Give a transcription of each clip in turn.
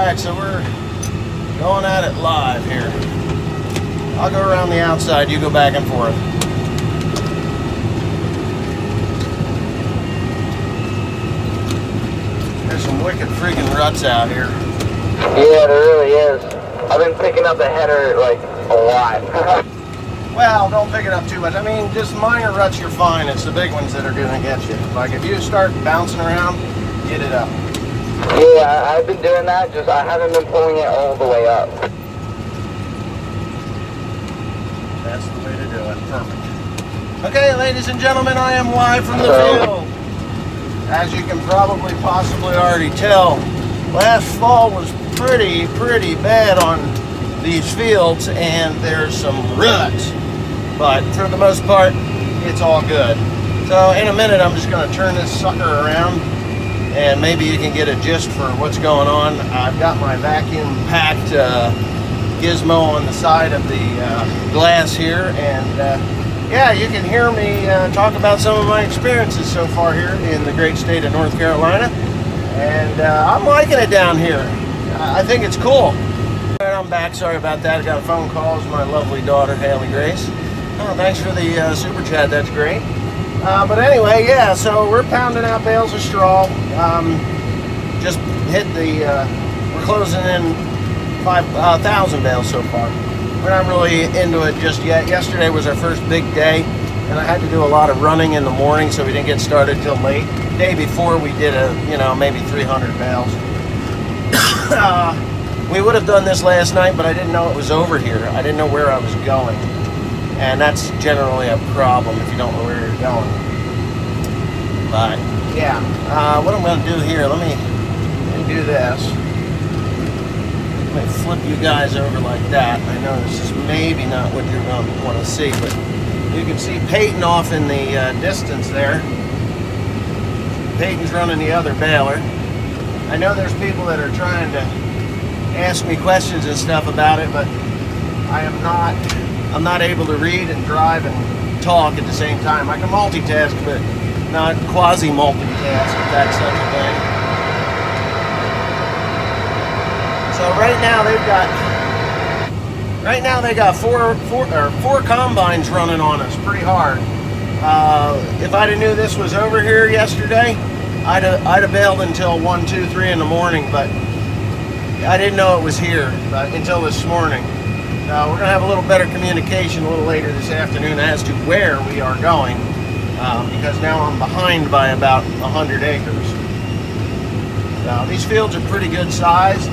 Alright, so we're going at it live here. I'll go around the outside, you go back and forth. There's some wicked freaking ruts out here. Yeah, there really is. I've been picking up the header like a lot. Well, don't pick it up too much. I mean, just minor ruts, you're fine. It's the big ones that are going to get you. Like if you start bouncing around, get it up. Yeah, I've been doing that, just I haven't been pulling it all the way up. That's the way to do it. Perfect. Okay, ladies and gentlemen, I am live from the field. As you can probably possibly already tell, last fall was pretty bad on these fields, and there's some ruts. But for the most part, it's all good. So in a minute, I'm just going to turn this sucker around, and maybe you can get a gist for what's going on. I've got my vacuum-packed gizmo on the side of the glass here, and yeah, you can hear me talk about some of my experiences so far here in the great state of North Carolina, and I'm liking it down here. I think it's cool. I'm back, sorry about that. I got a phone call from my lovely daughter, Haley Grace. Oh, thanks for the super chat, that's great. But anyway, yeah, so we're pounding out bales of straw. Just hit the, we're closing in 5,000 bales so far. We're not really into it just yet. Yesterday was our first big day, and I had to do a lot of running in the morning, so we didn't get started till late. The day before, we did maybe 300 bales. We would have done this last night, but I didn't know it was over here. I didn't know where I was going. And that's generally a problem if you don't know where you're going. But yeah, what I'm going to do here, let me do this. Let me flip you guys over like that. I know this is maybe not what you're going to want to see, but you can see Peyton off in the distance there. Peyton's running the other baler. I know there's people that are trying to ask me questions and stuff about it, but I'm not able to read and drive and talk at the same time. I can multitask, but not quasi-multitask, if that's such a thing. So right now they got four combines running on us pretty hard. If I'd have knew this was over here yesterday, I'd have bailed until 1, 2, 3 in the morning, but I didn't know it was here until this morning. We're going to have a little better communication a little later this afternoon as to where we are going, because now I'm behind by about 100 acres. So these fields are pretty good size.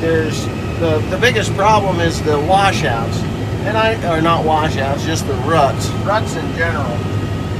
There's the biggest problem is the washouts, or not washouts, just the ruts in general.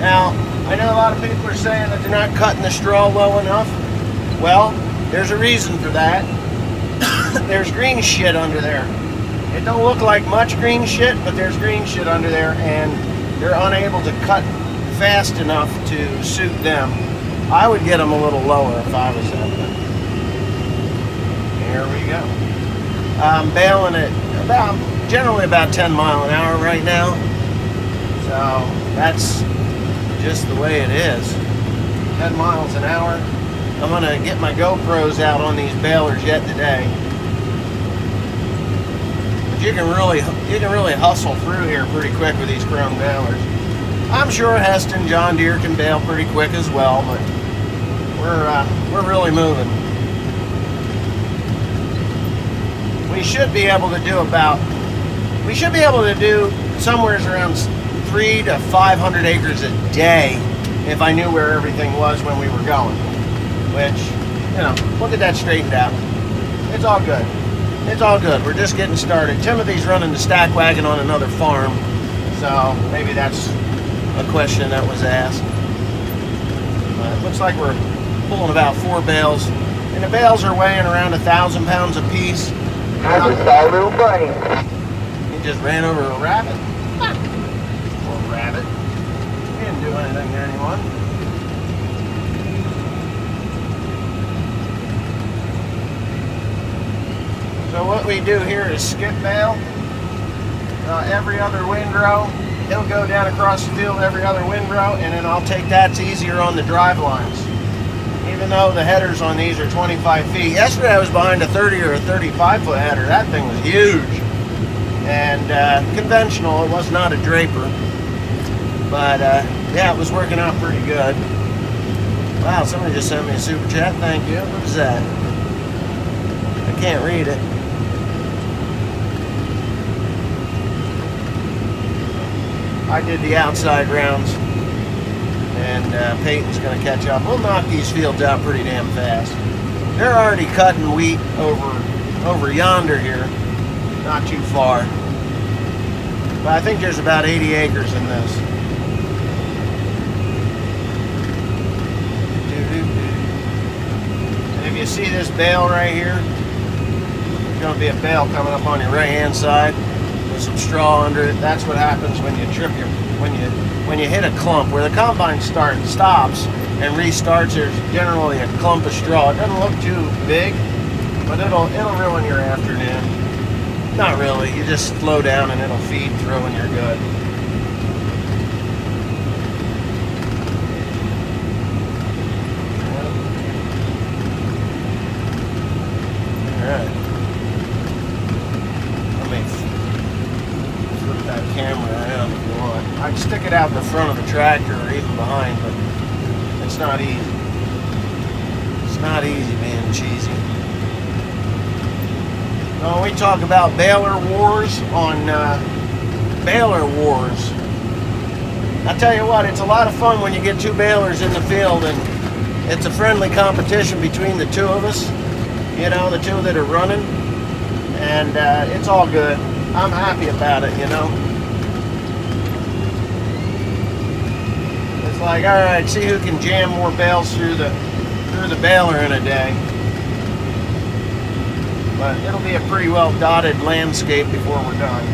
Now, I know a lot of people are saying that they're not cutting the straw low enough. Well, there's a reason for that. There's green shit under there. It don't look like much green shit, but there's green shit under there, and they're unable to cut fast enough to suit them. I would get them a little lower if I was them. Here we go. I'm baling it generally about 10 miles an hour right now. So that's just the way it is. 10 miles an hour. I'm gonna get my GoPros out on these balers yet today. But you can really hustle through here pretty quick with these chrome balers. I'm sure Heston John Deere can bale pretty quick as well, but we're really moving. We should be able to do somewhere around 300 to 500 acres a day if I knew where everything was when we were going. Which, we'll get that straightened out. It's all good. It's all good. We're just getting started. Timothy's running the stack wagon on another farm, so maybe that's a question that was asked. It looks like we're pulling about 4 bales, and the bales are weighing around 1,000 pounds a piece. I just saw a little bunny. He just ran over a rabbit. Poor rabbit. He didn't do anything to anyone. So what we do here is skip bale every other windrow. He'll go down across the field every other windrow, and then I'll take that. It's easier on the drive lines. even though the headers on these are 25 feet. Yesterday I was behind a 30 or a 35 foot header. That thing was huge. And conventional, it was not a draper. But yeah, it was working out pretty good. Wow, somebody just sent me a super chat. Thank you. What is that? I can't read it. I did the outside rounds, and Peyton's going to catch up. We'll knock these fields out pretty damn fast. They're already cutting wheat over yonder here, not too far. But I think there's about 80 acres in this. And if you see this bale right here, there's going to be a bale coming up on your right-hand side. Some straw under it. That's what happens when you trip when you hit a clump. Where the combine stops and restarts, there's generally a clump of straw. It doesn't look too big, but it'll ruin your afternoon. Not really. You just slow down and it'll feed through and you're good. Alright. That camera around if you want. I can stick it out in the front of the tractor or even behind, but it's not easy. It's not easy being cheesy. No, we talk about baler wars on Baler Wars. I tell you what, it's a lot of fun when you get two balers in the field and it's a friendly competition between the two of us. You know, the two that are running. And it's all good. I'm happy about it, you know. It's like, all right, see who can jam more bales through the baler in a day. But it'll be a pretty well dotted landscape before we're done.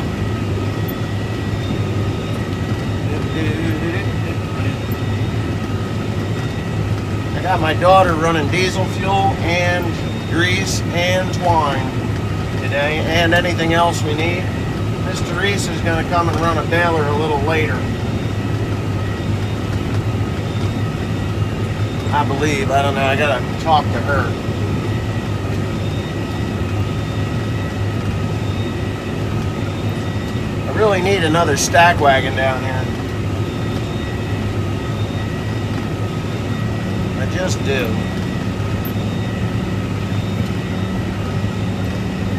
I got my daughter running diesel fuel and grease and twine today, and anything else we need. Miss Teresa is going to come and run a baler a little later. I believe. I don't know. I got to talk to her. I really need another stack wagon down here. I just do.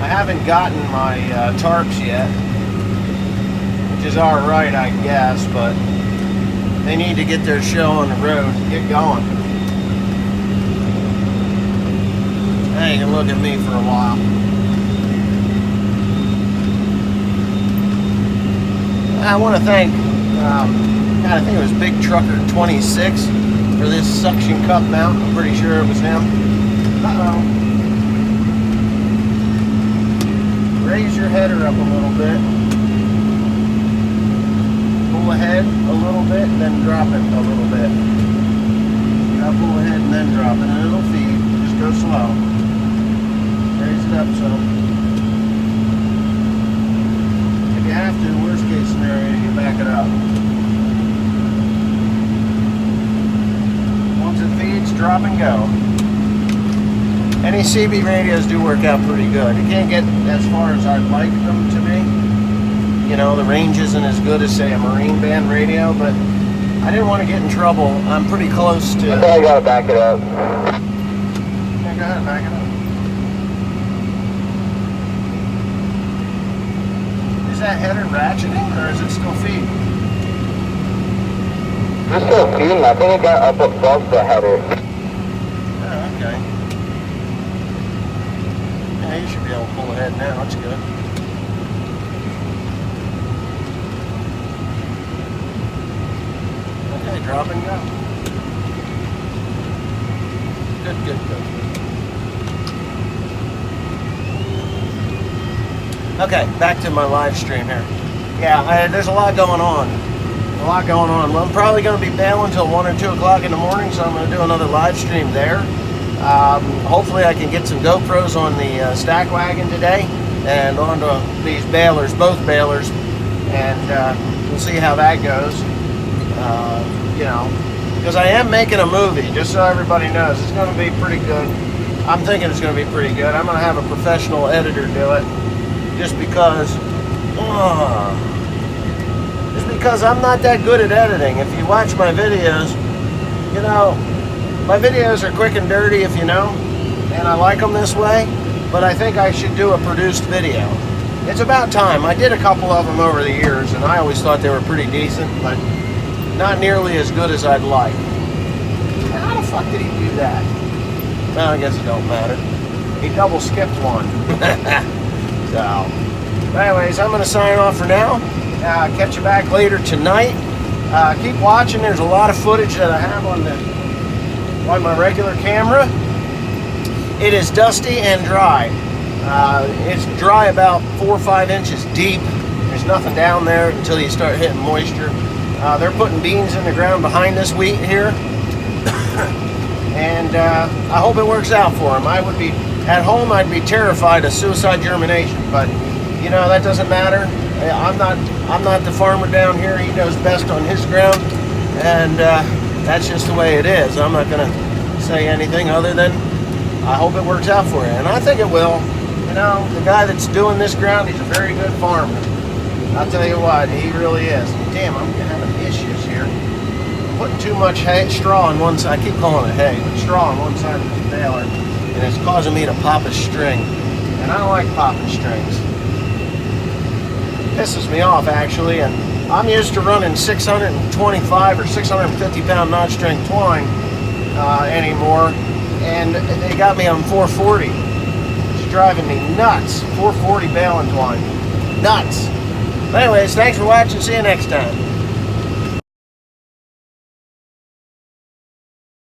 I haven't gotten my tarps yet, which is alright, I guess, but they need to get their show on the road, get going. They can look at me for a while. I want to thank, God, I think it was Big Trucker 26 for this suction cup mount. I'm pretty sure it was him. Uh-oh. Raise your header up a little bit. Pull ahead a little bit and then drop it a little bit. You gotta pull ahead and then drop it and it'll feed. Just go slow. Raise it up some. If you have to, worst case scenario, you back it up. Once it feeds, drop and go. Any CB radios do work out pretty good. You can't get as far as I'd like them to be. You know, the range isn't as good as, say, a Marine band radio, but I didn't want to get in trouble. I'm pretty close to... I think I gotta back it up. Yeah, go ahead, back it up. Is that header ratcheting, or is it still feeding? It's still feeding. I think it got up above the header. Oh, okay. Yeah, you should be able to pull ahead now. That's good. Okay, drop and go. Good, good, good. Okay, back to my live stream here. Yeah, there's a lot going on. Well, I'm probably going to be bailing until 1 or 2 o'clock in the morning, so I'm going to do another live stream there. Hopefully I can get some GoPros on the stack wagon today and onto these balers, both balers, and we'll see how that goes. You know, because I am making a movie, just so everybody knows. It's going to be pretty good. I'm thinking it's going to be pretty good. I'm going to have a professional editor do it, just because I'm not that good at editing. If you watch my videos, you know, my videos are quick and dirty, if you know, and I like them this way, but I think I should do a produced video. It's about time. I did a couple of them over the years, and I always thought they were pretty decent, but not nearly as good as I'd like. How the fuck did he do that? Well, I guess it don't matter. He double skipped one. So, anyways, I'm going to sign off for now. Catch you back later tonight. Keep watching. There's a lot of footage that I have on my regular camera. It is dusty and dry. It's dry about 4 or 5 inches deep. There's nothing down there until you start hitting moisture. They're putting beans in the ground behind this wheat here. And I hope it works out for them. I would be, at home, I'd be terrified of suicide germination, but you know, that doesn't matter. I'm not the farmer down here. He knows best on his ground, and that's just the way it is. I'm not going to say anything other than I hope it works out for you, and I think it will. You know, the guy that's doing this ground, he's a very good farmer. I'll tell you what, he really is. Damn, I'm having issues here. I'm putting too much straw on one side. I keep calling it hay, but straw on one side of the baler, and it's causing me to pop a string. And I don't like popping strings. It pisses me off, actually, and I'm used to running 625 or 650 pound knot string twine anymore, and they got me on 440. It's driving me nuts. 440 baling twine. Nuts. But anyways, thanks for watching. See you next time.